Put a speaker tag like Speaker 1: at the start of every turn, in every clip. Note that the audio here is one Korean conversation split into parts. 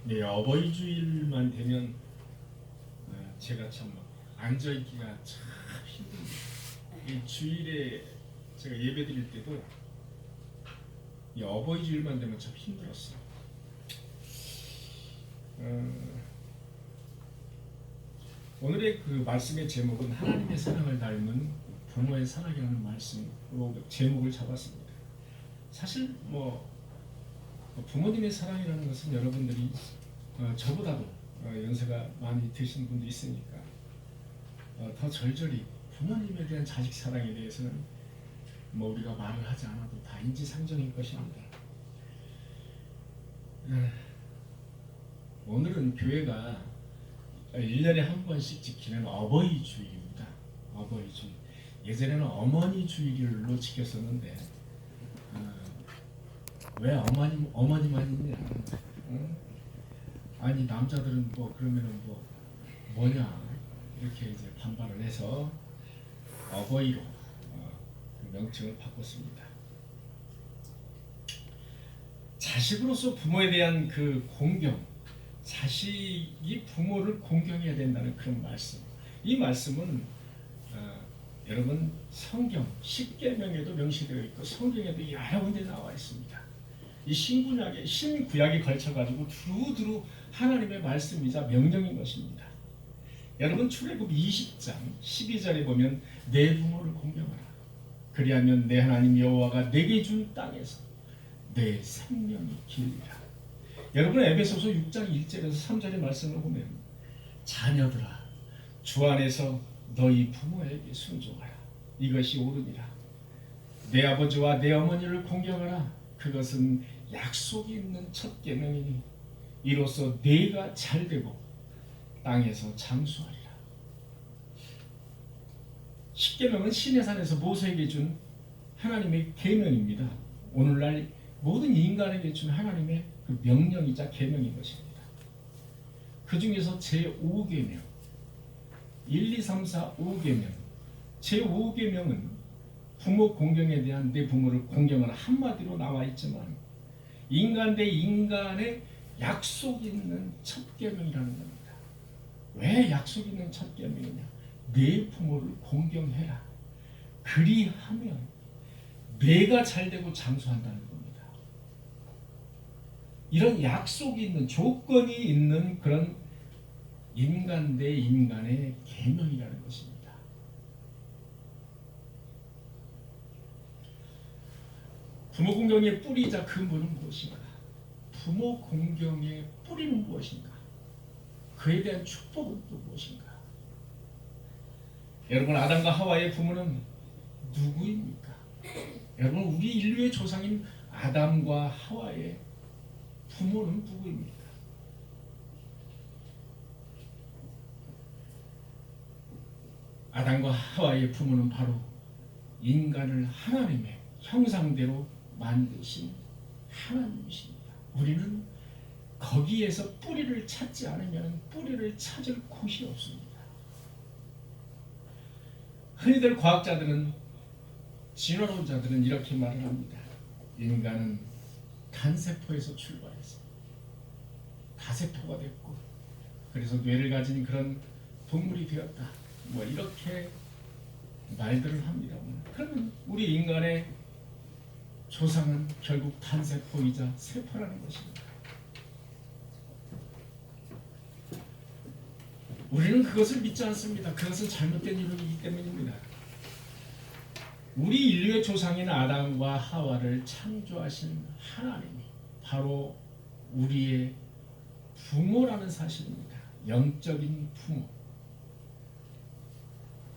Speaker 1: 네, 어버이 주일만 되면 제가 참 앉아있기가 참 힘듭니다. 이 주일에 제가 예배 드릴 때도 이 어버이 주일만 되면 참 힘들었어요. 오늘의 그 말씀의 제목은 하나님의 사랑을 닮은 부모의 사랑이라는 말씀으로 제목을 잡았습니다. 사실 부모님의 사랑이라는 것은 여러분들이 저보다도 연세가 많이 드신 분도 있으니까 더 절절히 부모님에 대한 자식 사랑에 대해서는 우리가 말을 하지 않아도 다 인지상정일 것입니다. 오늘은 교회가 1년에 한 번씩 지키는 어버이 주일입니다. 어버이 주일. 예전에는 어머니 주일로 지켰었는데 왜 어머니만 있냐? 아니 남자들은 그러면은 뭐냐 이렇게 이제 반발을 해서 어버이로 그 명칭을 바꿨습니다. 자식으로서 부모에 대한 그 공경, 자식이 부모를 공경해야 된다는 그런 말씀. 이 말씀은 여러분 성경 십계명에도 명시되어 있고 성경에도 여러 군데 나와 있습니다. 이 신구약에 걸쳐가지고 두루두루 하나님의 말씀이자 명령인 것입니다. 여러분 출애굽 20장 12절에 보면 내 부모를 공경하라. 그리하면 내 하나님 여호와가 내게 준 땅에서 내 생명이 길리라. 여러분 에베소서 6장 1절에서 3절의 말씀을 보면 자녀들아 주 안에서 너희 부모에게 순종하라. 이것이 옳으니라. 내 아버지와 내 어머니를 공경하라. 그것은 약속이 있는 첫 계명이니 이로써 네가 잘되고 땅에서 장수하리라. 십계명은 시내산에서 모세에게 준 하나님의 계명입니다. 오늘날 모든 인간에게 준 하나님의 그 명령이자 계명인 것입니다. 그 중에서 제5계명 1, 2, 3, 4, 5계명 제5계명은 부모 공경에 대한 내 부모를 공경하는 한마디로 나와 있지만 인간 대 인간의 약속 있는 첫 계명이라는 겁니다. 왜 약속 있는 첫 계명이냐? 내 부모를 공경해라. 그리하면 내가 잘되고 장수한다는 겁니다. 이런 약속이 있는 조건이 있는 그런 인간 대 인간의 계명이라는 것입니다. 부모 공경의 뿌리이자 근본은 무엇인가? 부모 공경의 뿌리는 무엇인가? 그에 대한 축복은 또 무엇인가? 여러분 아담과 하와의 부모는 누구입니까? 여러분 우리 인류의 조상인 아담과 하와의 부모는 누구입니까? 아담과 하와의 부모는 바로 인간을 하나님의 형상대로 만드신 하나님이십니다. 우리는 거기에서 뿌리를 찾지 않으면 뿌리를 찾을 곳이 없습니다. 흔히들 과학자들은 진화론자들은 이렇게 말을 합니다. 인간은 단세포에서 출발해서 다세포가 됐고 그래서 뇌를 가진 그런 동물이 되었다. 이렇게 말들을 합니다. 그러면 우리 인간의 조상은 결국 단세포이자 세포라는 것입니다. 우리는 그것을 믿지 않습니다. 그것은 잘못된 이론이기 때문입니다. 우리 인류의 조상인 아담과 하와를 창조하신 하나님이 바로 우리의 부모라는 사실입니다. 영적인 부모.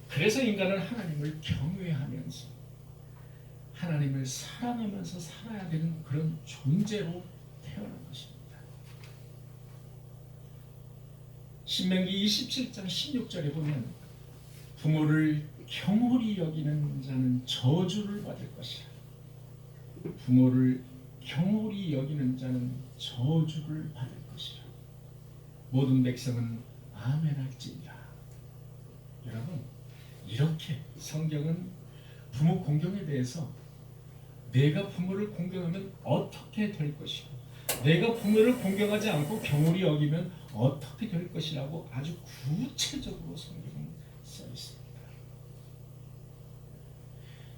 Speaker 1: 그래서 인간은 하나님을 경외하면서 하나님을 사랑하면서 살아야 되는 그런 존재로 태어난 것입니다. 신명기 27장 16절에 보면 부모를 경홀히 여기는 자는 저주를 받을 것이라. 부모를 경홀히 여기는 자는 저주를 받을 것이라. 모든 백성은 아멘할지니라. 여러분 이렇게 성경은 부모 공경에 대해서 내가 부모를 공경하면 어떻게 될 것이고 내가 부모를 공경하지 않고 경홀히 여기면 어떻게 될 것이라고 아주 구체적으로 성경은 써 있습니다.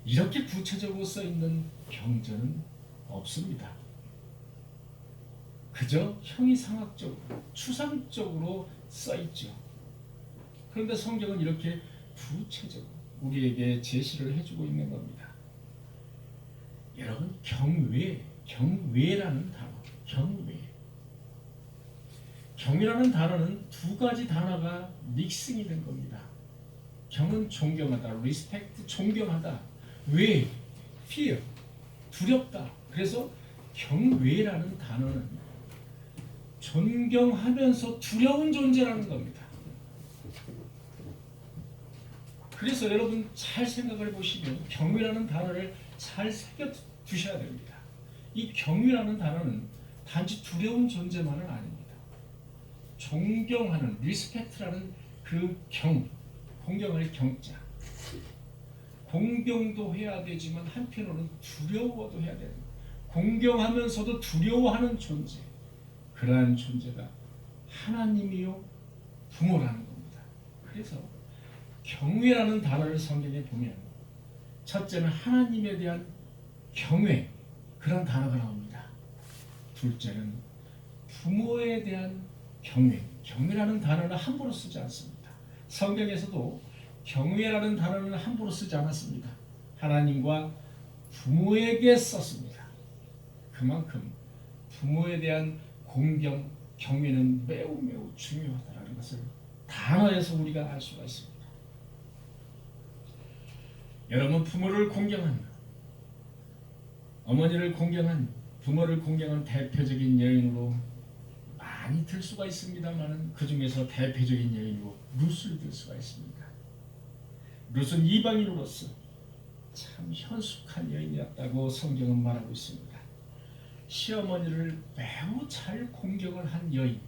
Speaker 1: 이렇게 구체적으로 써 있는 경전은 없습니다. 그저 형이상학적으로, 추상적으로 써 있죠. 그런데 성경은 이렇게 구체적으로 우리에게 제시를 해주고 있는 겁니다. 여러분, 경외라는 단어, 경이라는 단어는 두 가지 단어가 믹싱이 된 겁니다. 경은 존경하다, respect, 존경하다. 외, fear, 두렵다. 그래서 경외라는 단어는 존경하면서 두려운 존재라는 겁니다. 그래서 여러분 잘 생각을 해보시면 경외라는 단어를 잘 새겨 두셔야 됩니다. 이 경외라는 단어는 단지 두려운 존재만은 아닙니다. 존경하는, 리스펙트라는 그 공경할 경자. 공경도 해야 되지만 한편으로는 두려워도 해야 되는, 공경하면서도 두려워하는 존재. 그러한 존재가 하나님이요 부모라는 겁니다. 그래서 경외라는 단어를 성경에 보면 첫째는 하나님에 대한 경외, 그런 단어가 나옵니다. 둘째는 부모에 대한 경외라는 단어는 함부로 쓰지 않습니다. 성경에서도 경외라는 단어는 함부로 쓰지 않았습니다. 하나님과 부모에게 썼습니다. 그만큼 부모에 대한 공경, 경외는 매우 중요하다는 것을 단어에서 우리가 알 수가 있습니다. 여러분, 부모를 공경한, 어머니를 공경한, 부모를 공경한 대표적인 여인으로 많이 들 수가 있습니다만 그 중에서 대표적인 여인으로 룻을 들 수가 있습니다. 룻은 이방인으로서 참 현숙한 여인이었다고 성경은 말하고 있습니다. 시어머니를 매우 잘 공경을 한 여인.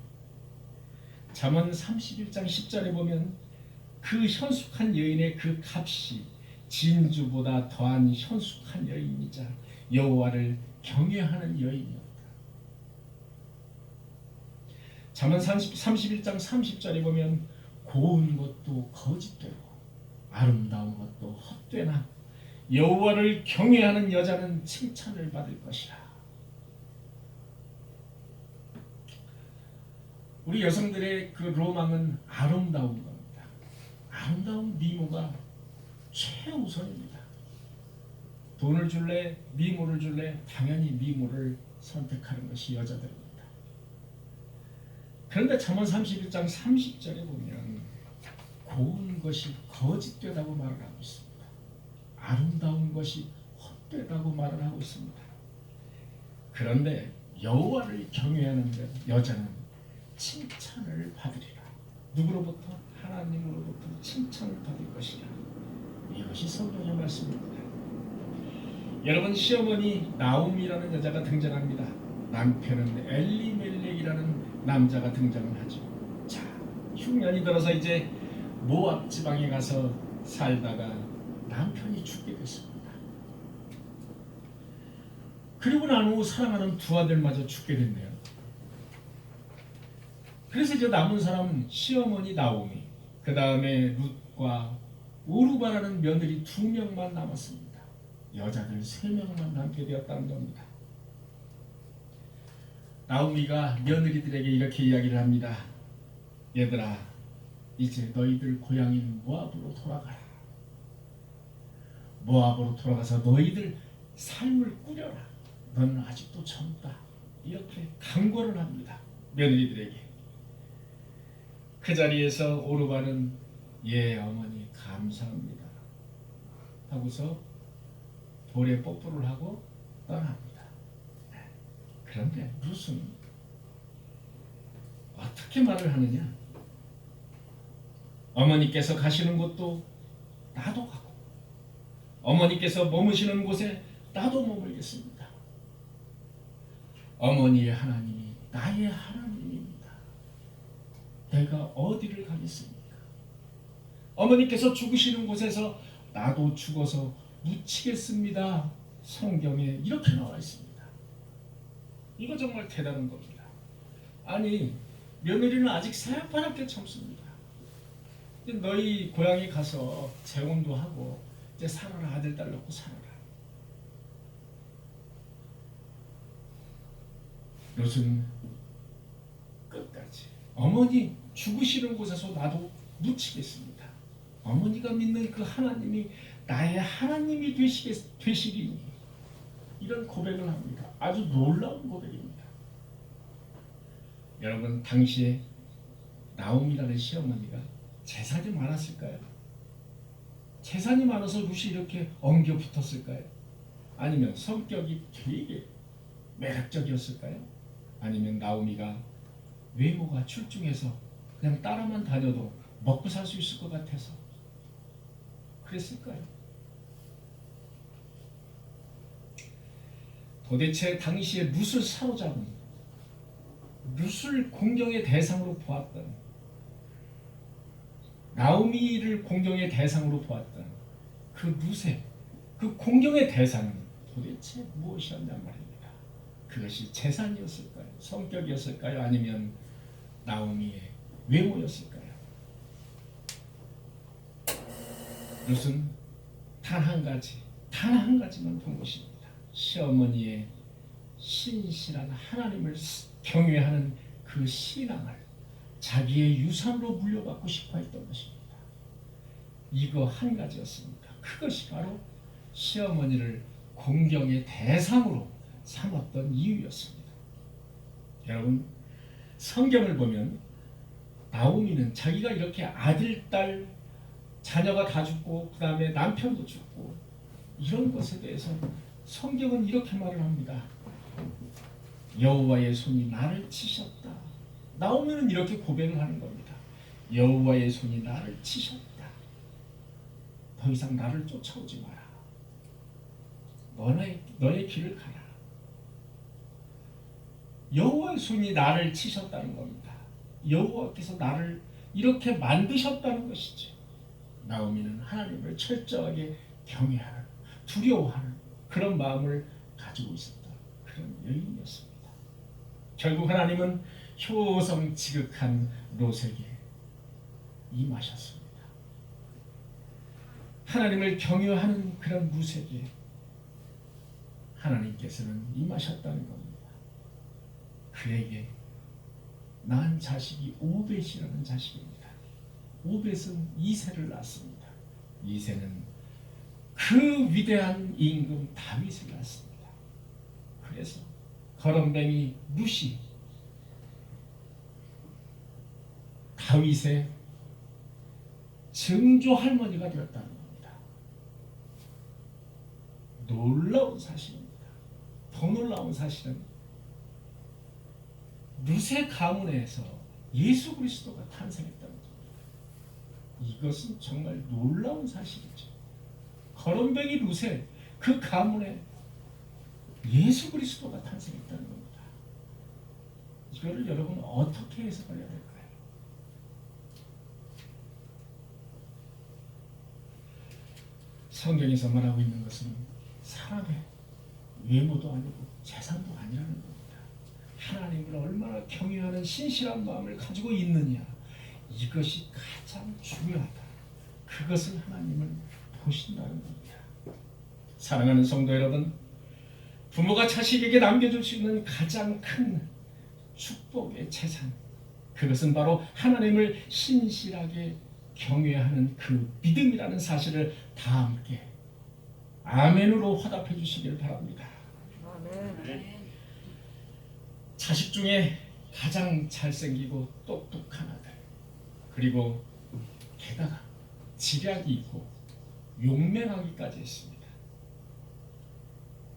Speaker 1: 잠언 31장 10절에 보면 그 현숙한 여인의 그 값이 진주보다 더한 현숙한 여인이자 여호와를 경외하는 여인이었다. 잠언 31장 30절에 보면 고운 것도 거짓되고 아름다운 것도 헛되나 여호와를 경외하는 여자는 칭찬을 받을 것이라. 우리 여성들의 그 로망은 아름다운 겁니다. 아름다운 미모가 최우선입니다. 돈을 줄래, 미모를 줄래? 당연히 미모를 선택하는 것이 여자들입니다. 그런데 잠언 31장 30절에 보면 고운 것이 거짓되다고 말을 하고 있습니다. 아름다운 것이 헛되다고 말을 하고 있습니다. 그런데 여호와를 경외하는 여자는 칭찬을 받으리라. 누구로부터? 하나님으로부터 칭찬을 받을 것이라. 이것이 성경의 말씀입니다. 여러분, 시어머니 나오미라는 여자가 등장합니다. 남편은 엘리멜렉이라는 남자가 등장을 하죠. 자, 흉년이 들어서 이제 모압 지방에 가서 살다가 남편이 죽게 됐습니다. 그리고 난 후 사랑하는 두 아들마저 죽게 됐네요. 그래서 이제 남은 사람은 시어머니 나오미, 그 다음에 룻과 오르바라는 며느리 2명만 남았습니다. 여자들 3명만 남게 되었다는 겁니다. 나오미가 며느리들에게 이렇게 이야기를 합니다. 얘들아, 이제 너희들 고향인 모압으로 돌아가라. 모압으로 돌아가서 너희들 삶을 꾸려라. 너는 아직도 젊다. 이렇게 강권을 합니다. 며느리들에게. 그 자리에서 오르바는 예 어머니 감사합니다 하고서 볼에 뽀뽀를 하고 떠납니다. 그런데 룻은 어떻게 말을 하느냐? 어머니께서 가시는 곳도 나도 가고 어머니께서 머무시는 곳에 나도 머물겠습니다. 어머니의 하나님이 나의 하나님입니다. 내가 어디를 가겠습니까? 어머니께서 죽으시는 곳에서 나도 죽어서 묻히겠습니다. 성경에 이렇게 나와 있습니다. 이거 정말 대단한 겁니다. 아니 며느리는 아직 새파랗게 젊습니다. 이제 너희 고향에 가서 재혼도 하고 이제 살아라, 아들 딸 낳고 살아라. 롯은 끝까지 어머니 죽으시는 곳에서 나도 묻히겠습니다. 어머니가 믿는 그 하나님이 나의 하나님이 되시리니, 이런 고백을 합니다. 아주 놀라운 고백입니다. 여러분, 당시에 나오미라는 시어머니가 재산이 많았을까요? 재산이 많아서 룻이 이렇게 엉겨 붙었을까요? 아니면 성격이 되게 매력적이었을까요? 아니면 나오미가 외모가 출중해서 그냥 따라만 다녀도 먹고 살 수 있을 것 같아서 그랬을까요? 도대체 당시에 룻을 사로잡은, 룻을 공경의 대상으로 보았던, 나오미를 공경의 대상으로 보았던 그 룻의 그 공경의 대상은 도대체 무엇이었냔 말입니다. 그것이 재산이었을까요? 성격이었을까요? 아니면 나오미의 외모였을까요? 룻은 단 한 가지만 본 것입니다. 시어머니의 신실한 하나님을 경외하는 그 신앙을 자기의 유산으로 물려받고 싶어 했던 것입니다. 이거 한 가지였습니다. 그것이 바로 시어머니를 공경의 대상으로 삼았던 이유였습니다. 여러분, 성경을 보면 나오미는 자기가 이렇게 아들, 딸, 자녀가 다 죽고 그 다음에 남편도 죽고 이런 것에 대해서 성경은 이렇게 말을 합니다. 여호와의 손이 나를 치셨다. 나오미는 이렇게 고백을 하는 겁니다. 여호와의 손이 나를 치셨다. 더 이상 나를 쫓아오지 마라. 너의 길을 가라. 여호와의 손이 나를 치셨다는 겁니다. 여호와께서 나를 이렇게 만드셨다는 것이죠. 나오미는 하나님을 철저하게 경외하는, 두려워하는 그런 마음을 가지고 있었던 그런 여인이었습니다. 결국 하나님은 효성 지극한 롯에게 임하셨습니다. 하나님을 경외하는 그런 룻에게 하나님께서는 임하셨다는 겁니다. 그에게 낳은 자식이 오벳이라는 자식입니다. 오벳은 이새를 낳습니다. 이새는 그 위대한 임금 다윗을 낳습니다. 그래서 거렁뱅이 룻이 다윗의 증조 할머니가 되었다는 겁니다. 놀라운 사실입니다. 더 놀라운 사실은 룻의 가문에서 예수 그리스도가 탄생했다는 겁니다. 이것은 정말 놀라운 사실이죠. 거렁뱅이 룻의 그 가문에 예수 그리스도가 탄생했다는 겁니다. 이거를 여러분 어떻게 해석해야 될까요? 성경에서 말하고 있는 것은 사람의 외모도 아니고 재산도 아니라는 겁니다. 하나님을 얼마나 경외하는 신실한 마음을 가지고 있느냐, 이것이 가장 중요하다. 그것을 하나님을 보신다는 겁니다. 사랑하는 성도 여러분, 부모가 자식에게 남겨줄 수 있는 가장 큰 축복의 재산, 그것은 바로 하나님을 신실하게 경외하는 그 믿음이라는 사실을 다 함께 아멘으로 화답해 주시길 바랍니다. 아멘. 자식 중에 가장 잘생기고 똑똑한 아들, 그리고 게다가 지략이 있고 용맹하기까지 했습니다.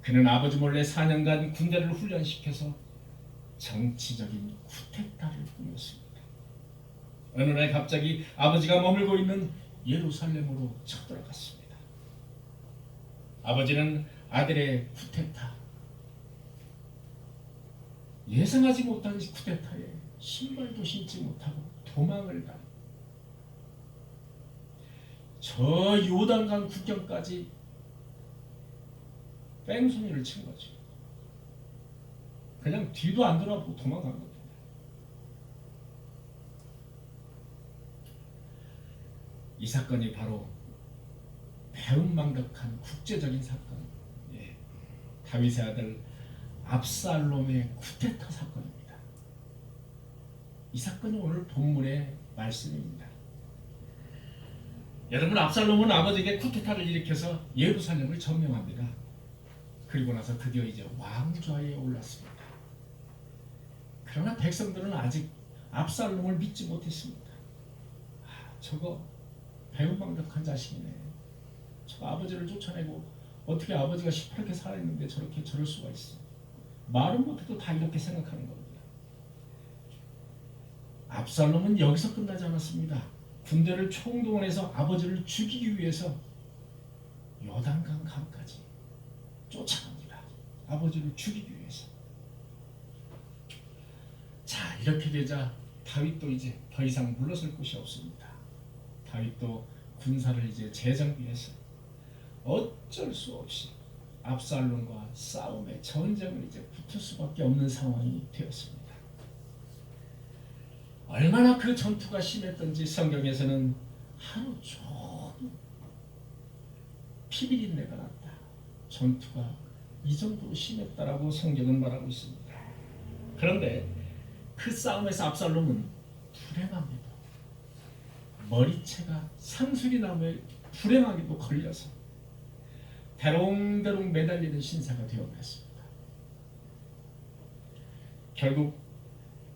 Speaker 1: 그는 아버지 몰래 4년간 군대를 훈련시켜서 정치적인 쿠데타를 꾸몄습니다. 어느 날 갑자기 아버지가 머물고 있는 예루살렘으로 쳐들어갔습니다. 아버지는 아들의 쿠데타, 예상하지 못한 쿠데타에 신발도 신지 못하고 도망을 간, 저 요단강 국경까지 뺑소니를 친 거죠. 그냥 뒤도 안 돌아보고 도망간 겁니다. 이 사건이 바로 배은망덕한 국제적인 사건, 예, 다윗의 아들 압살롬의 쿠데타 사건입니다. 이 사건이 오늘 본문의 말씀입니다. 여러분, 압살롬은 아버지에게 쿠데타를 일으켜서 예루살렘을 점령합니다. 그리고 나서 드디어 이제 왕좌에 올랐습니다. 그러나 백성들은 아직 압살롬을 믿지 못했습니다. 저거 배은망덕한 자식이네. 저거 아버지를 쫓아내고 어떻게 아버지가 시퍼렇게 살아있는데 저렇게 저럴 수가 있어. 말은 못해도 다 이렇게 생각하는 겁니다. 압살롬은 여기서 끝나지 않았습니다. 군대를 총동원해서 아버지를 죽이기 위해서 요단강 강까지 쫓아갑니다. 아버지를 죽이기 위해서. 자, 이렇게 되자 다윗도 이제 더 이상 물러설 곳이 없습니다. 다윗도 군사를 이제 재정비해서 어쩔 수 없이 압살롬과 싸움에 전쟁을 이제 붙을 수밖에 없는 상황이 되었습니다. 얼마나 그 전투가 심했던지 성경에서는 하루 종일 피비린내가 났다. 전투가 이 정도로 심했다라고 성경은 말하고 있습니다. 그런데 그 싸움에서 압살롬은 불행합니다. 머리채가 상수리나무에 불행하게도 걸려서 대롱대롱 매달리는 신사가 되어버렸습니다. 결국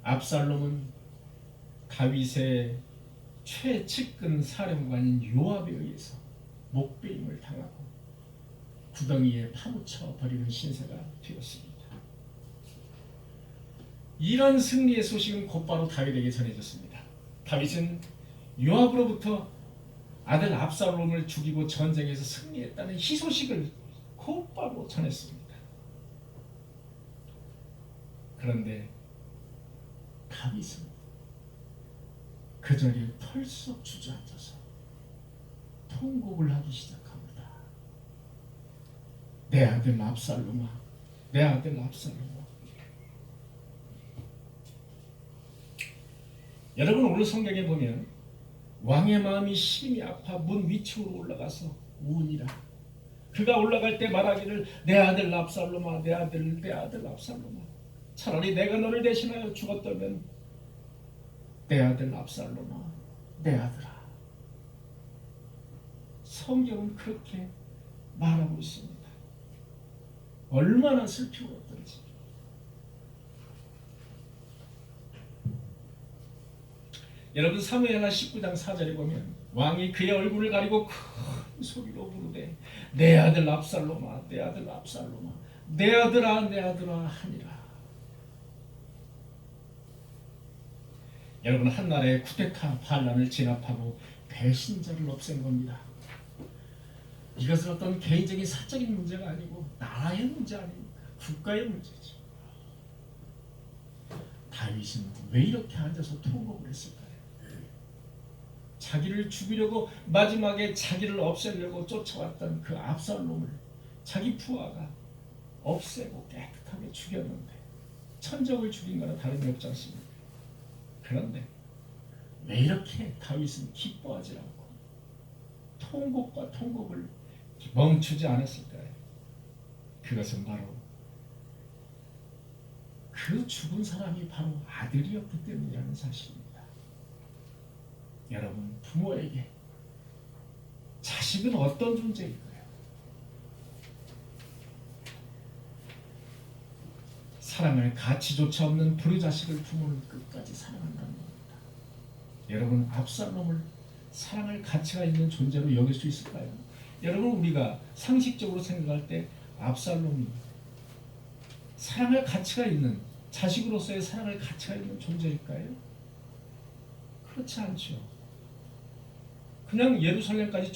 Speaker 1: 압살롬은 다윗의 최측근 사령관인 요압에 의해서 목베임을 당하고 구덩이에 파묻혀 버리는 신세가 되었습니다. 이런 승리의 소식은 곧바로 다윗에게 전해졌습니다. 다윗은 요압으로부터 아들 압살롬을 죽이고 전쟁에서 승리했다는 희소식을 곧바로 전했습니다. 그런데 다윗은 그 자리에 털썩 주저앉아서 통곡을 하기 시작합니다. 내 아들 압살롬아, 내 아들 압살롬아. 여러분, 오늘 성경에 보면 왕의 마음이 심히 아파 문 위층으로 올라가서 우니라. 그가 올라갈 때 말하기를 내 아들 압살롬아, 내 아들 압살롬아. 차라리 내가 너를 대신하여 죽었다면 내 아들 압살롬아, 내 아들아. 성경은 그렇게 말하고 있습니다. 얼마나 슬피고 어떤지. 여러분, 사무엘하 19장 4절에 보면 왕이 그의 얼굴을 가리고 큰 소리로 부르되 내 아들 압살롬아, 내 아들 압살롬아, 내 아들아, 내 아들아 하니라. 여러분, 한나라의 쿠데타 반란을 진압하고 배신자를 없앤 겁니다. 이것은 어떤 개인적인 사적인 문제가 아니고 나라의 문제 아닙니까? 국가의 문제죠. 다윗은 왜 이렇게 앉아서 통곡을 했을까요? 자기를 죽이려고 마지막에 자기를 없애려고 쫓아왔던 그 압살롬을 자기 부하가 없애고 깨끗하게 죽였는데 천적을 죽인 거나 다름이 없지 않습니까? 그런데 왜 이렇게 다윗은 기뻐하지 않고 통곡과 통곡을 멈추지 않았을까요? 그것은 바로 그 죽은 사람이 바로 아들이었기 때문이라는 사실입니다. 여러분, 부모에게 자식은 어떤 존재일까요? 사랑할 가치조차 없는 불효자식을 부모는 끝까지 사랑한다는 겁니다. 여러분, 압살롬을 사랑할 가치가 있는 존재로 여길 수 있을까요? 여러분, 우리가 상식적으로 생각할 때 압살롬이 사랑할 가치가 있는, 자식으로서의 사랑할 가치가 있는 존재일까요? 그렇지 않죠. 그냥 예루살렘까지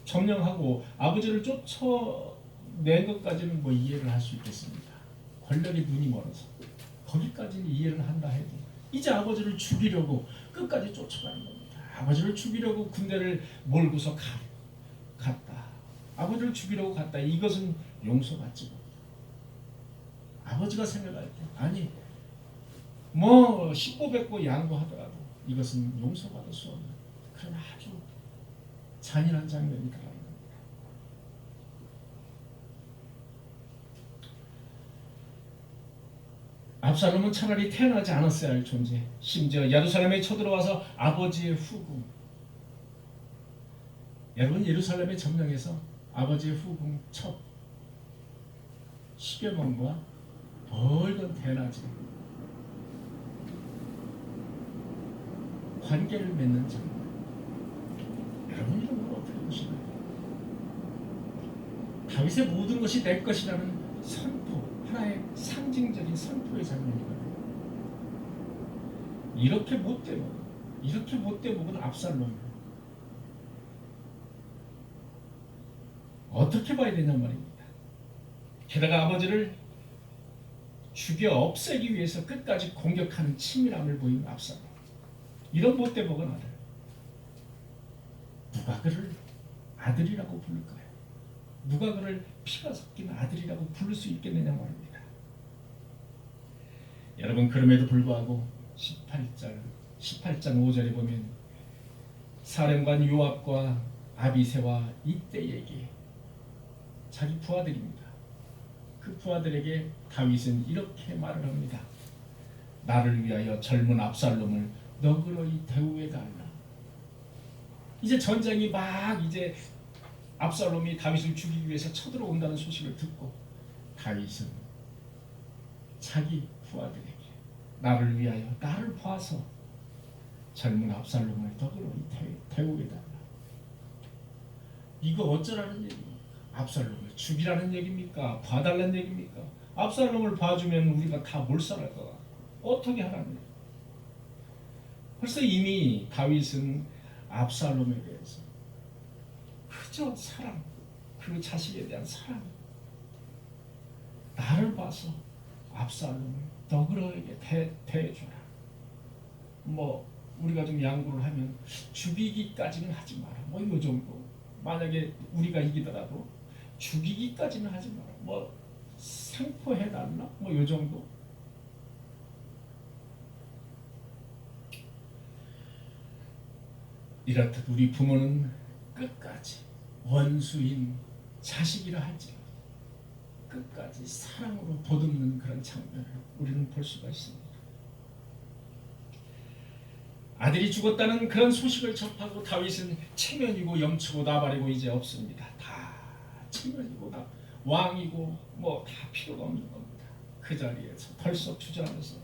Speaker 1: 점령하고 아버지를 쫓아낸 것까지는 뭐 이해를 할 수 있겠습니다. 권력의 눈이 멀어서 거기까지는 이해를 한다 해도 이제 아버지를 죽이려고 끝까지 쫓아가는 겁니다. 아버지를 죽이려고 군대를 몰고서 갔다. 아버지를 죽이려고 갔다. 이것은 용서받지 못해요. 아버지가 생각할 때 아니 뭐 십보백보 양보하더라도 이것은 용서받을 수 없는 그런 아주 잔인한 장면이 들어가는 겁니다. 압살롬은 차라리 태어나지 않았어야 할 존재, 심지어 예루살렘에 쳐들어와서 아버지의 후궁, 여러분 예루살렘에 점령해서 아버지의 후궁 첫 시겨먼과 멀던 대낮에 관계를 맺는 장면, 여러분 이런 걸 어떻게 보시나요? 다윗의 모든 것이 내 것이라는 선포, 하나의 상징적인 선포의 장면이거든요. 이렇게 못돼 먹은 압살롬 어떻게 봐야 되냔 말입니다. 게다가 아버지를 죽여 없애기 위해서 끝까지 공격하는 치밀함을 보인 압살롬, 이런 못돼 먹은 아들, 누가 그를 아들이라고 부를까요? 누가 그를 피가 섞인 아들이라고 부를 수 있겠느냐 말입니다. 여러분 그럼에도 불구하고 18장 5절에 보면 사령관 요압과 아비새와 이때에게 자기 부하들입니다. 그 부하들에게 다윗은 이렇게 말을 합니다. 나를 위하여 젊은 압살롬을 너그러이 대우해달라. 이제 전쟁이 막 이제 압살롬이 다윗을 죽이기 위해서 쳐들어온다는 소식을 듣고 다윗은 자기 부하들에게 나를 위하여 나를 봐서 젊은 압살롬을 너그러이 대우해달라. 이거 어쩌라는 얘기입니까? 압살롬을 죽이라는 얘기입니까? 봐달라는 얘기입니까? 압살롬을 봐주면 우리가 다 몰살할 것 같고 어떻게 하라는 얘기입니까? 벌써 이미 다윗은 압살롬에 대해서 그저 사랑, 그 자식에 대한 사랑, 나를 봐서 압살롬을 너그러에게 대해줘라. 뭐 우리가 좀 양보를 하면 죽이기까지는 하지 마라. 뭐 이 정도. 만약에 우리가 이기더라도 죽이기까지는 하지 마라. 뭐 생포해달라. 뭐 이 정도. 이렇듯 우리 부모는 끝까지 원수인 자식이라 할지라도 끝까지 사랑으로 보듬는 그런 장면을 우리는 볼 수가 있습니다. 아들이 죽었다는 그런 소식을 접하고 다윗은 체면이고 염치고 나발이고 이제 없습니다. 다 체면이고 다 왕이고 뭐 다 필요가 없는 겁니다. 그 자리에서 덜썩 주저하면서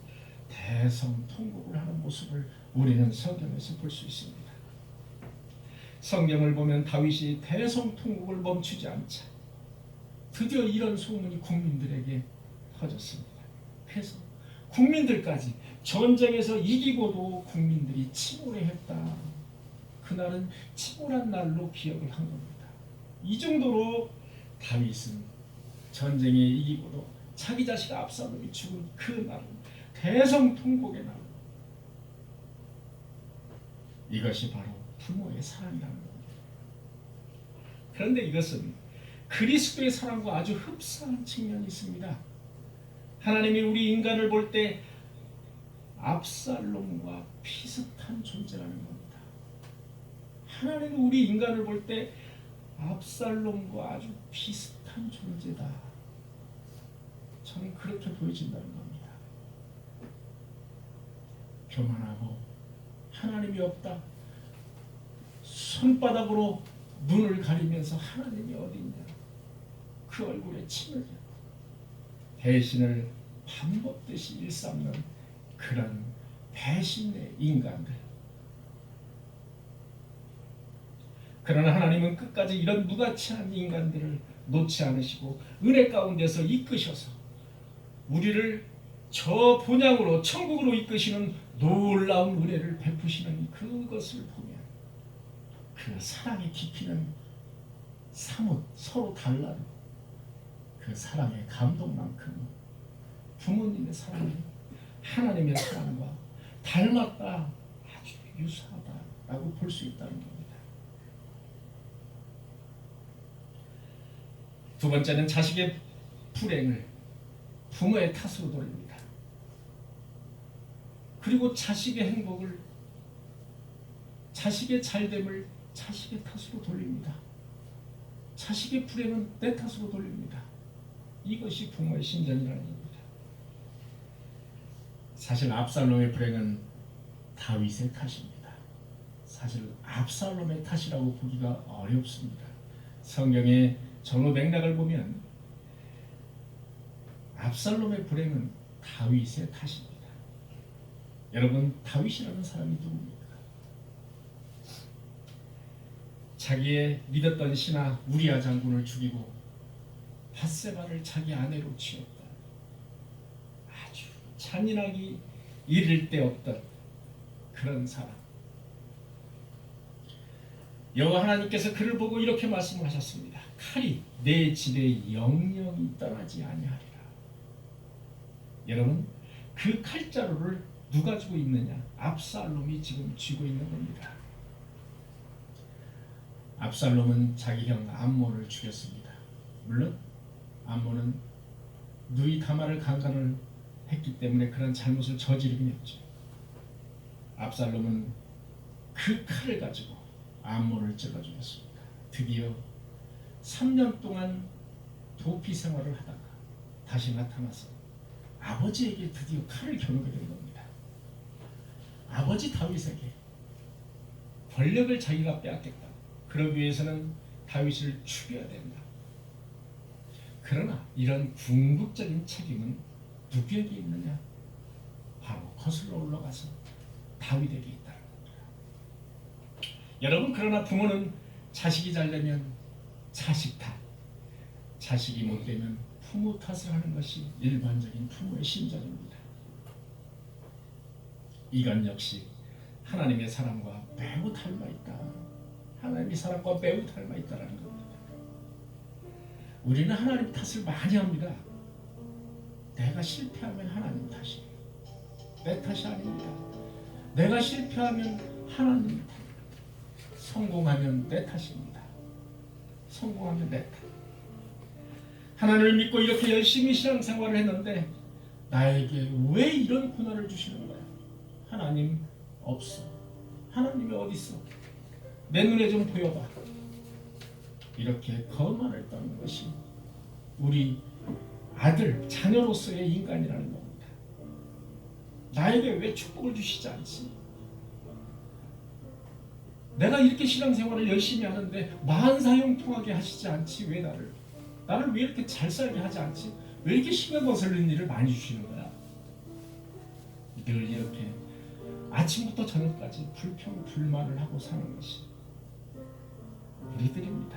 Speaker 1: 대성통곡을 하는 모습을 우리는 성경에서 볼 수 있습니다. 성경을 보면 다윗이 대성통곡을 멈추지 않자 드디어 이런 소문이 국민들에게 퍼졌습니다. 그래서 국민들까지 전쟁에서 이기고도 국민들이 침몰했다. 그날은 침몰한 날로 기억을 한 겁니다. 이 정도로 다윗은 전쟁에 이기고도 자기 자식 압살롬이 죽은 그 날은 대성통곡의 날. 이것이 바로 부모의 사랑이라는 겁니다. 그런데 이것은 그리스도의 사랑과 아주 흡사한 측면이 있습니다. 하나님이 우리 인간을 볼 때 압살롬과 비슷한 존재라는 겁니다. 하나님은 우리 인간을 볼 때 압살롬과 아주 비슷한 존재다. 저는 그렇게 보여진다는 겁니다. 교만하고 하나님이 없다. 손바닥으로 눈을 가리면서 하나님이 어디 있냐. 그 얼굴에 침을 뱉고 배신을 밥 먹듯이 일삼는 그런 배신의 인간들. 그러나 하나님은 끝까지 이런 무가치한 인간들을 놓지 않으시고 은혜 가운데서 이끄셔서 우리를 저 본향으로 천국으로 이끄시는 놀라운 은혜를 베푸시는 그것을 보면 그 사랑의 깊이는 사뭇 서로 달라도 그 사랑의 감동만큼 부모님의 사랑이 하나님의 사랑과 닮았다, 아주 유사하다라고 볼 수 있다는 겁니다. 두 번째는 자식의 부모의 탓으로 돌립니다. 그리고 자식의 행복을, 자식의 잘됨을 자식의 탓으로 돌립니다. 자식의 불행은 내 탓으로 돌립니다. 이것이 부모의 심정이라는 겁니다. 사실 압살롬의 불행은 다윗의 탓입니다. 사실 압살롬의 탓이라고 보기가 어렵습니다. 성경의 전후 맥락을 보면 압살롬의 불행은 다윗의 탓입니다. 여러분, 다윗이라는 사람이 누굽니까? 자기의 믿었던 신하 우리아 장군을 죽이고 밧세바를 자기 아내로 취했던, 아주 잔인하기 이를 데 없던 그런 사람. 여호와 하나님께서 그를 보고 이렇게 말씀하셨습니다. 칼이 내 집에 영영이 떠나지 아니하리라. 여러분, 그 칼자루를 누가 쥐고 있느냐? 압살롬이 지금 쥐고 있는 겁니다. 압살롬은 자기 형 암몬을 죽였습니다. 물론 암몬은 누이 다말을 강간을 했기 때문에 그런 잘못을 저지르긴 했죠. 압살롬은 그 칼을 가지고 암몬을 찔러 죽였습니다. 드디어 3년 동안 도피 생활을 하다가 다시 나타나서 아버지에게 드디어 칼을 겨누게 된 겁니다. 아버지 다윗에게 권력을 자기가 빼앗겠다. 그러기 위해서는 다윗을 죽여야 된다. 그러나 이런 궁극적인 책임은 누구에게 있느냐? 바로 거슬러 올라가서 다윗에게 있다는 겁니다. 여러분, 그러나 부모는 자식이 잘 되면 자식 탓, 자식이 못 되면 부모 탓을 하는 것이 일반적인 부모의 심정입니다. 이건 역시 하나님의 사랑과 매우 닮아있다. 하나님의 사랑과 매우 닮아있다는 겁니다. 우리는 하나님 탓을 많이 합니다. 내가 실패하면 하나님 탓이에요. 내 탓이 아닙니다. 내가 실패하면 하나님 탓, 성공하면 내 탓입니다. 성공하면 내 탓. 하나님을 믿고 이렇게 열심히 신앙생활을 했는데 나에게 왜 이런 고난을 주시는 거야? 하나님 없어. 하나님이 어디 있어? 내 눈에 좀 보여봐. 이렇게 거만을 떠는 것이 우리 아들, 자녀로서의 인간이라는 겁니다. 나에게 왜 축복을 주시지 않지? 내가 이렇게 신앙생활을 열심히 하는데 만사형통하게 하시지 않지? 왜 나를 왜 이렇게 잘 살게 하지 않지? 왜 이렇게 신경 거슬리는 일을 많이 주시는 거야? 늘 이렇게 아침부터 저녁까지 불평, 불만을 하고 사는 것이 우리들입니다.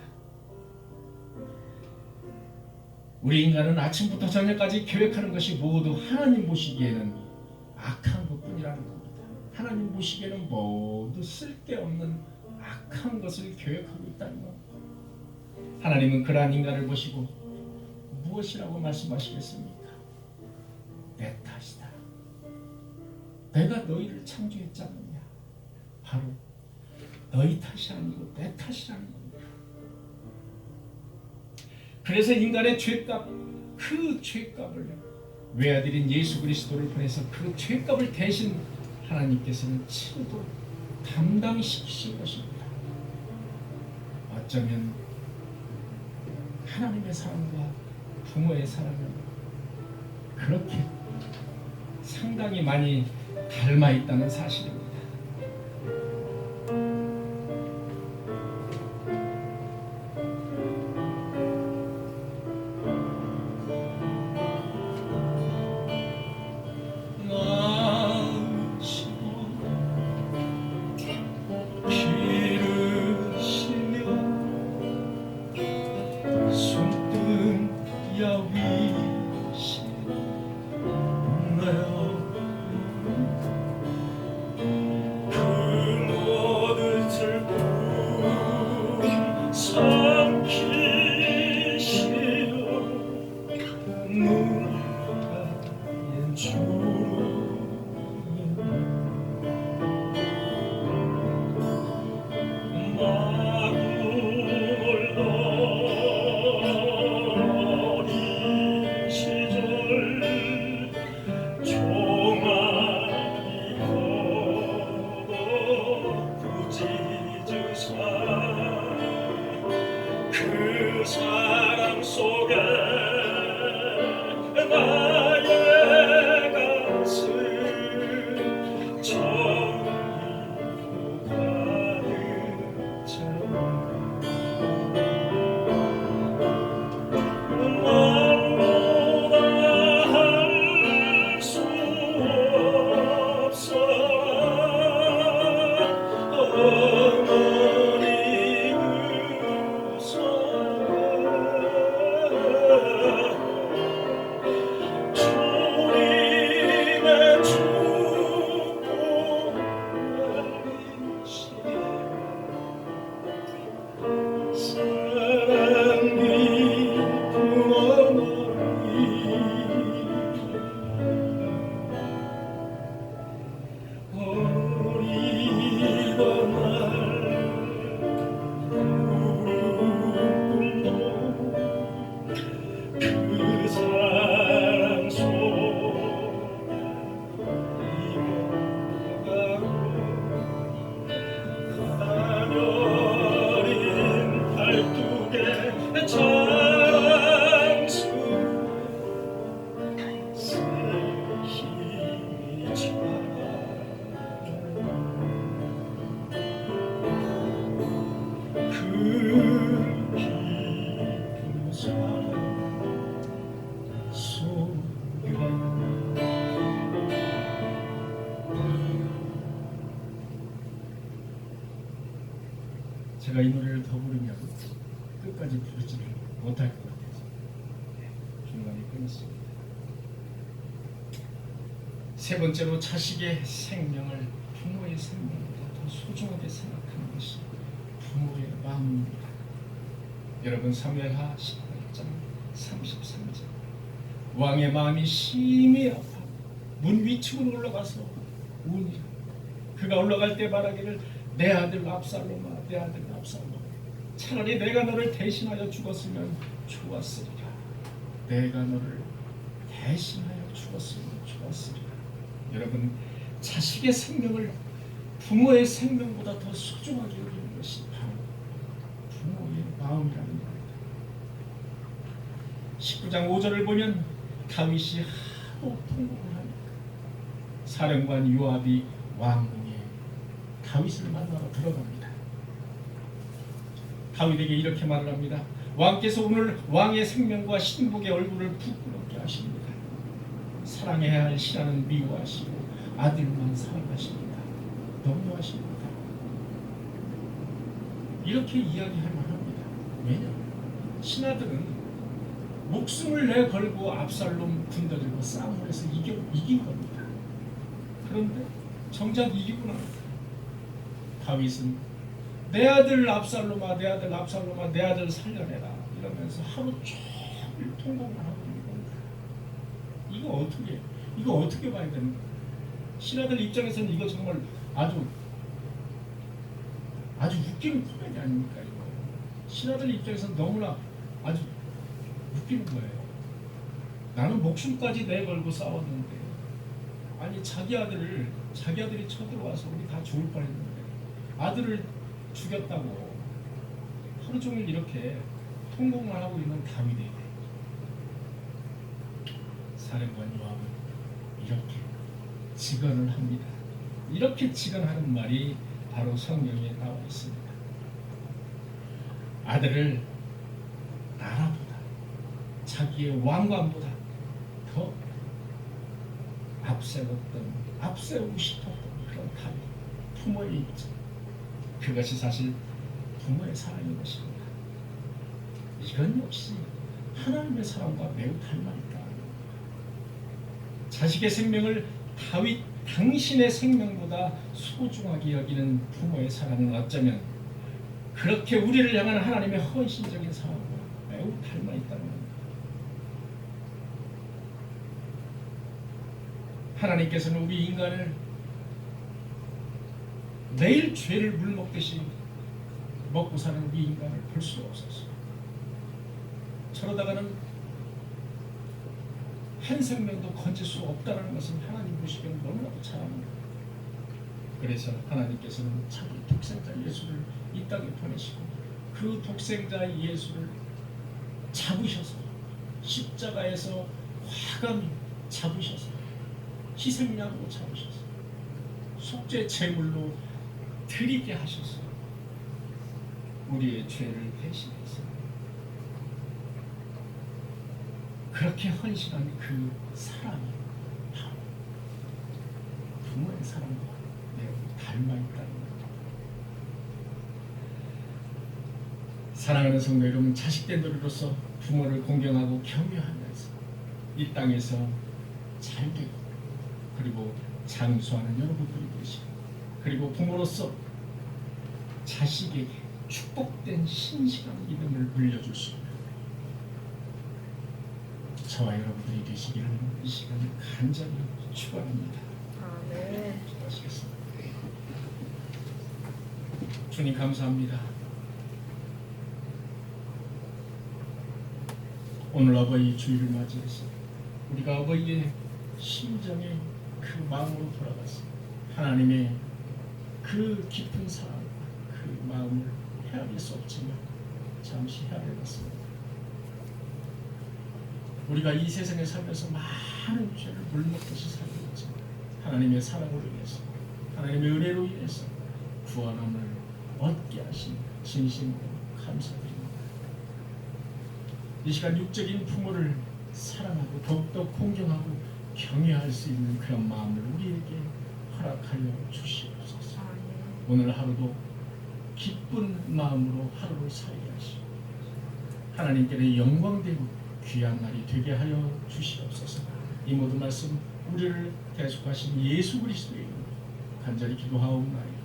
Speaker 1: 우리 인간은 아침부터 저녁까지 계획하는 것이 모두 하나님 보시기에는 악한 것뿐이라는 겁니다. 하나님 보시기에는 모두 쓸데없는 악한 것을 계획하고 있다는 겁니다. 하나님은 그러한 인간을 보시고 무엇이라고 말씀하시겠습니까? 내 탓이다. 내가 너희를 창조했지 않느냐? 바로 너희 탓이 아니고 내 탓이라는 겁니다. 그래서 인간의 죄값, 그 죄값을 외아들인 예수 그리스도를 보내서 그 죄값을 대신 하나님께서는 친도 담당시키신 것입니다. 어쩌면 하나님의 사랑과 부모의 사랑은 그렇게 상당히 많이 닮아 있다는 사실입니다. 사랑 속에 나의 가슴 정리고 가득 차오. 말보다 할 수 없어 어머니 그 주님의 축복 사랑 깊은 어리던 날 꿈도 그 사랑 속에 가녀린 팔뚝에 자랑스러운 새 힘이 차라. 그 깊은 사랑 속에 제가 이 노래를 더 부르면 끝까지 부르지를 못할 것 같아서 중간에 끊었습니다. 세 번째로 자식의 생명을 부모의 생명보다 더 소중하게 생각하는 것이 부모의 마음입니다. 여러분 사무엘하 18장 33절 왕의 마음이 심히 아파 문 위층으로 올라가서 우니라. 그가 올라갈 때 말하기를 내 아들 압살롬아 내 아들 압살롬아 차라리 내가 너를 대신하여 죽었으면 좋았으리라. 내가 너를 대신하여 죽었으면 좋았으리라. 여러분 자식의 생명을 부모의 생명보다 더 소중하게 여기는 것이 바로 부모의 마음이라는 겁니다. 19장 5절을 보면 다윗이 하도 통곡을 하니까 사령관 요압이 왕궁에 다윗을 만나러 들어갑니다. 다윗에게 이렇게 말을 합니다. 왕께서 오늘 왕의 생명과 신복의 얼굴을 부끄럽게 하십니다. 사랑해야 할 신하는 미워하시고 아들만 사랑하십니다. 너무하십니다. 이렇게 이야기할 만합니다. 왜냐하면 신하들은 목숨을 내걸고 압살롬 군대들과 싸움을 해서 이긴 겁니다. 그런데 정작 이기고 나서 다윗은 내 아들 압살롬아 내 아들 압살롬아 내 아들 살려내라 이러면서 하루 종일 통곡을 하고 있는 겁니다. 이거 어떻게 봐야 되는 거예요? 신하들 입장에서는 이거 정말 아주 웃기는 코미디 아닙니까? 이거 신하들 입장에서는 너무나 아주 웃기는 거예요. 나는 목숨까지 내걸고 싸웠는데 아니 자기 아들이 쳐들어와서 우리 다 죽을 뻔했는데 아들을 죽였다고 하루 종일 이렇게 통곡만 하고 있는 다윗에게 사령관 요압은 이렇게 직언을 합니다. 이렇게 직언하는 말이 바로 성경에 나와 있습니다. 아들을 나라보다 자기의 왕관보다 더 앞세우고 싶었던 그런 다윗 부모의 입장, 그것이 사실 부모의 사랑인 것입니다. 이건 역시 하나님의 사랑과 매우 닮아있다. 자식의 생명을 다윗 당신의 생명보다 소중하게 여기는 부모의 사랑은 어쩌면 그렇게 우리를 향한 하나님의 헌신적인 사랑과 매우 닮아있다는 겁니다. 하나님께서는 우리 인간을 매일 죄를 물먹듯이 먹고 사는 우리 인간을 볼 수가 없었어요. 저러다가는 한 생명도 건질 수 없다는 것은 하나님 보시기에는 너무나도 잘 압니다. 그래서 하나님께서는 자기 독생자 예수를 이 땅에 보내시고 그 독생자 예수를 잡으셔서 십자가에서 과감히 잡으셔서 희생양으로 잡으셔서 속죄 제물로 드리게 하셔서 우리의 죄를 대신해서 그렇게 헌신한 그 사랑이 바로 부모의 사랑과 매우 닮아있다는 것. 사랑하는 성도 여러분, 자식된 노리로서 부모를 공경하고 경외하면서 이 땅에서 잘 되고 그리고 장수하는 여러분들이 되시고 그리고 부모로서 자식에게 축복된 신실한 믿음을 물려줄 수 있는 저와 여러분들이 되시기를 이 시간에 간절히 축원합니다.
Speaker 2: 아멘.
Speaker 1: 기도하시겠습니다. 주님 감사합니다. 오늘 어버이 주일을 맞이해서 우리가 어버이의 심정에 그 마음으로 돌아가서 하나님의 그 깊은 사랑과 그 마음을 헤아릴 수 없지만 잠시 헤아려봤습니다. 우리가 이 세상에 살면서 많은 죄를 물먹듯이 살고 있지만 하나님의 사랑으로 인해서 하나님의 은혜로 인해서 구원함을 얻게 하신 진심으로 감사드립니다. 이 시간 육적인 부모를 사랑하고 더욱더 공경하고 경외할 수 있는 그런 마음을 우리에게 허락하여 주시옵소서. 오늘 하루도 기쁜 마음으로 하루를 살게 하시고 하나님께는 영광되고 귀한 날이 되게 하여 주시옵소서. 이 모든 말씀 우리를 대속하신 예수 그리스도의 이름으로 간절히 기도하옵나이다.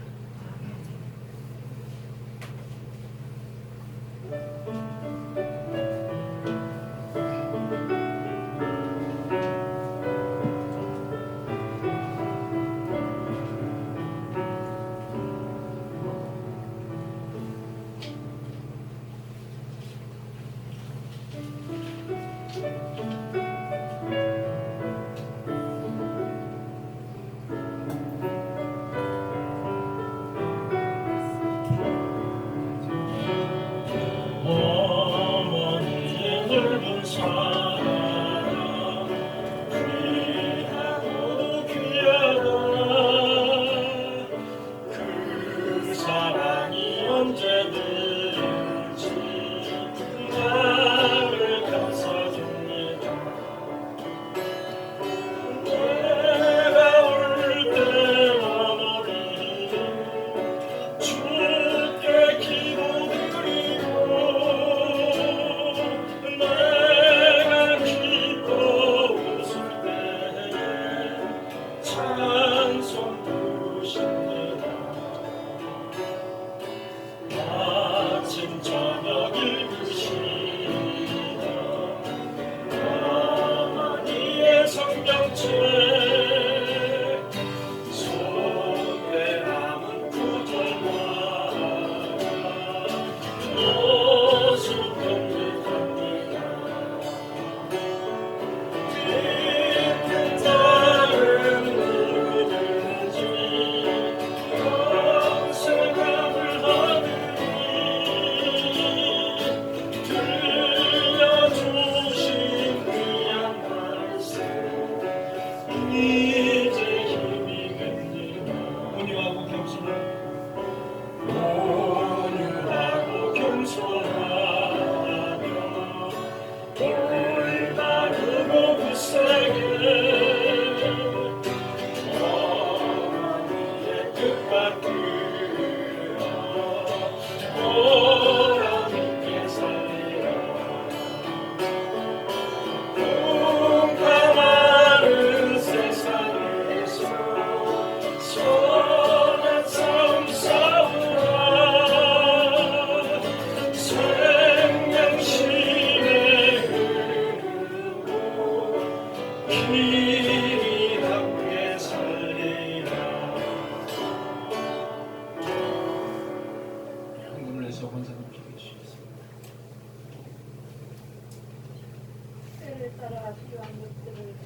Speaker 2: 때를 따라 필요한 것들을